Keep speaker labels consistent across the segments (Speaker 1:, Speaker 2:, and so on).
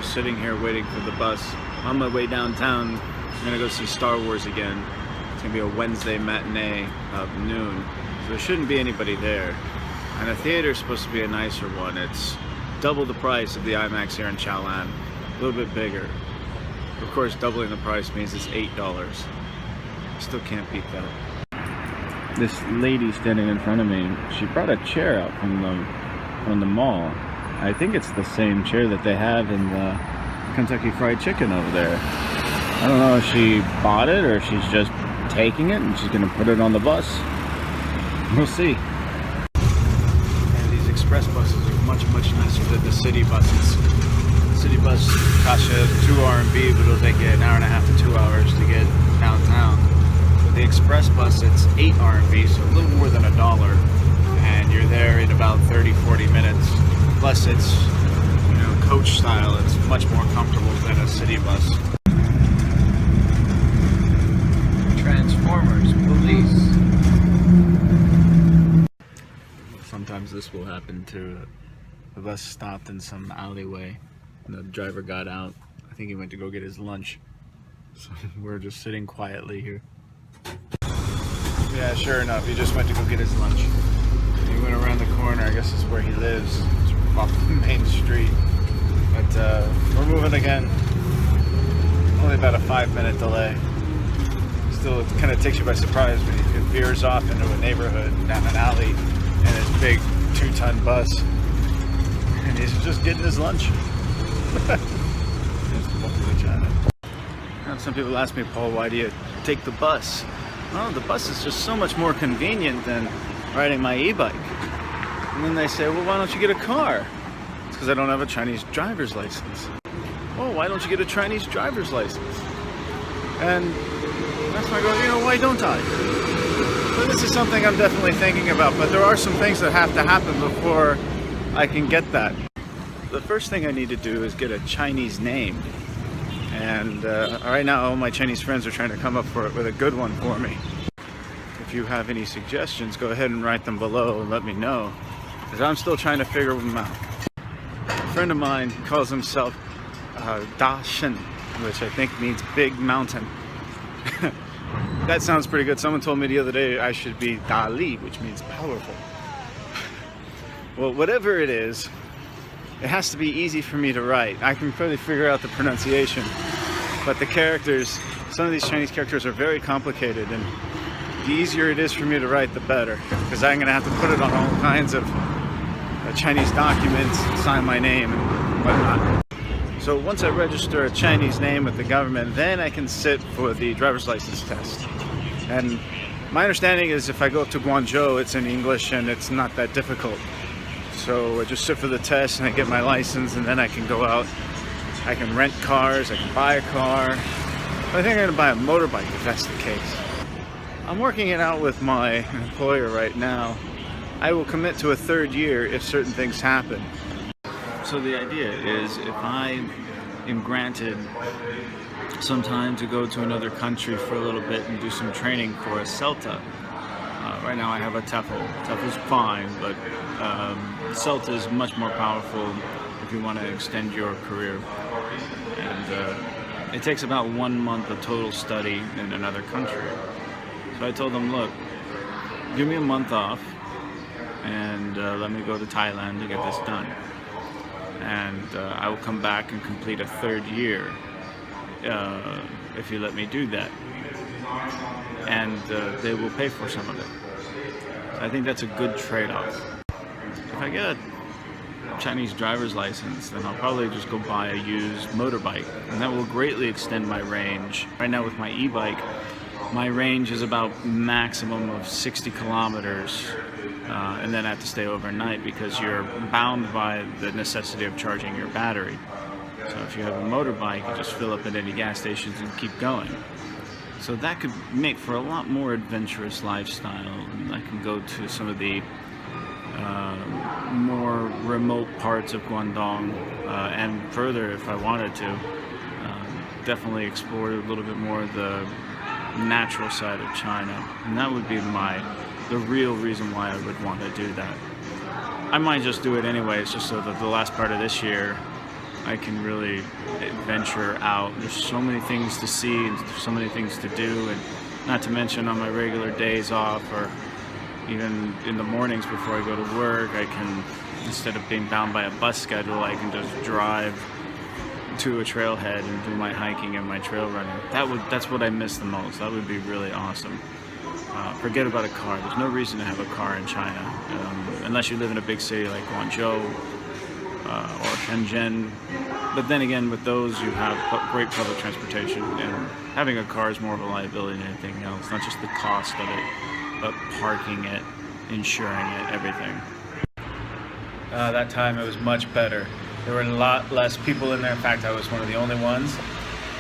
Speaker 1: just sitting here waiting for the bus. On my way downtown, I'm gonna go see Star Wars again. It's gonna be a Wednesday matinee of noon, so there shouldn't be anybody there. And the theater's supposed to be a nicer one. It's double the price of the IMAX here in Xiaolan, a little bit bigger. Of course, doubling the price means it's $8. Still can't beat that. This lady standing in front of me, she brought a chair out from the mall. I think it's the same chair that they have in the Kentucky Fried Chicken over there. I don't know if she bought it or if she's just taking it and she's gonna put it on the bus. We'll see. And these express buses are much nicer than the city buses. The city bus costs you 2 RMB, but it'll take you an hour and a half to 2 hours to get downtown. The express bus, it's 8 RMB, so a little more than $1, and you're there in about 30-40 minutes. Plus it's, you know, coach style. It's much more comfortable than a city bus. Transformers, police. Sometimes this will happen too. The bus stopped in some alleyway and the driver got out. I think he went to go get his lunch. So we're just sitting quietly here. Yeah, sure enough, he just went to go get his lunch. He went around the corner, I guess this is where he lives, off the main street. But we're moving again. Only about a 5-minute delay. Still, it kind of takes you by surprise when it veers off into a neighborhood down an alley in this big 2-ton bus. And he's just getting his lunch. Some people ask me, Paul, why do you take the bus? Well, the bus is just so much more convenient than riding my e-bike. And then they say, well, why don't you get a car? It's because I don't have a Chinese driver's license. Oh, why don't you get a Chinese driver's license? And that's why I go, you know, why don't I? Well, this is something I'm definitely thinking about, but there are some things that have to happen before I can get that. The first thing I need to do is get a Chinese name. And right now all my Chinese friends are trying to come up with a good one for me. If you have any suggestions, go ahead and write them below and let me know, because I'm still trying to figure them out. A friend of mine calls himself Zhongshan, which I think means big mountain. That sounds pretty good. Someone told me the other day I should be Dali, which means powerful. Well, whatever it is, it has to be easy for me to write. I can probably figure out the pronunciation, but the characters, some of these Chinese characters are very complicated, and the easier it is for me to write, the better, because I'm going to have to put it on all kinds of Chinese documents, sign my name and whatnot. So once I register a Chinese name with the government, then I can sit for the driver's license test. And my understanding is if I go up to Guangdong, it's in English and it's not that difficult. So I just sit for the test and I get my license, and then I can go out. I can rent cars, I can buy a car. But I think I'm going to buy a motorbike if that's the case. I'm working it out with my employer right now. I will commit to a 3rd year if certain things happen. So the idea is if I am granted some time to go to another country for a little bit and do some training for a CELTA. Right now I have a TEFL. TEFL's fine, but CELTA is much more powerful if you want to extend your career. And it takes about 1 month of total study in another country. So I told them, look, give me a month off and let me go to Thailand to get this done. And I will come back and complete a 3rd year if you let me do that. And they will pay for some of it. I think that's a good trade-off. If I get a Chinese driver's license, then I'll probably just go buy a used motorbike, and that will greatly extend my range. Right now with my e-bike, my range is about maximum of 60 kilometers, and then I have to stay overnight because you're bound by the necessity of charging your battery. So if you have a motorbike, you just fill up at any gas stations and keep going. So that could make for a lot more adventurous lifestyle. I can go to some of the more remote parts of Guangdong and further if I wanted to. Definitely explore a little bit more of the natural side of China. And that would be the real reason why I would want to do that. I might just do it anyways, just so that the last part of this year I can really venture out. There's so many things to see and so many things to do, and not to mention on my regular days off or even in the mornings before I go to work, I can, instead of being bound by a bus schedule, I can just drive to a trailhead and do my hiking and my trail running. That's what I miss the most. That would be really awesome. Forget about a car. There's no reason to have a car in China, unless you live in a big city like Guangdong or Shenzhen. But then again, with those, you have great public transportation, and having a car is more of a liability than anything else. Not just the cost of it, but parking it, insuring it, everything. That time it was much better. There were a lot less people in there. In fact, I was one of the only ones.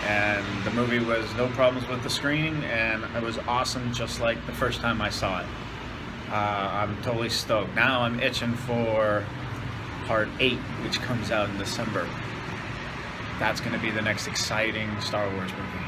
Speaker 1: And the movie was no problems with the screening, and it was awesome, just like the first time I saw it. I'm totally stoked. Now I'm itching for Part 8, which comes out in December. That's going to be the next exciting Star Wars movie.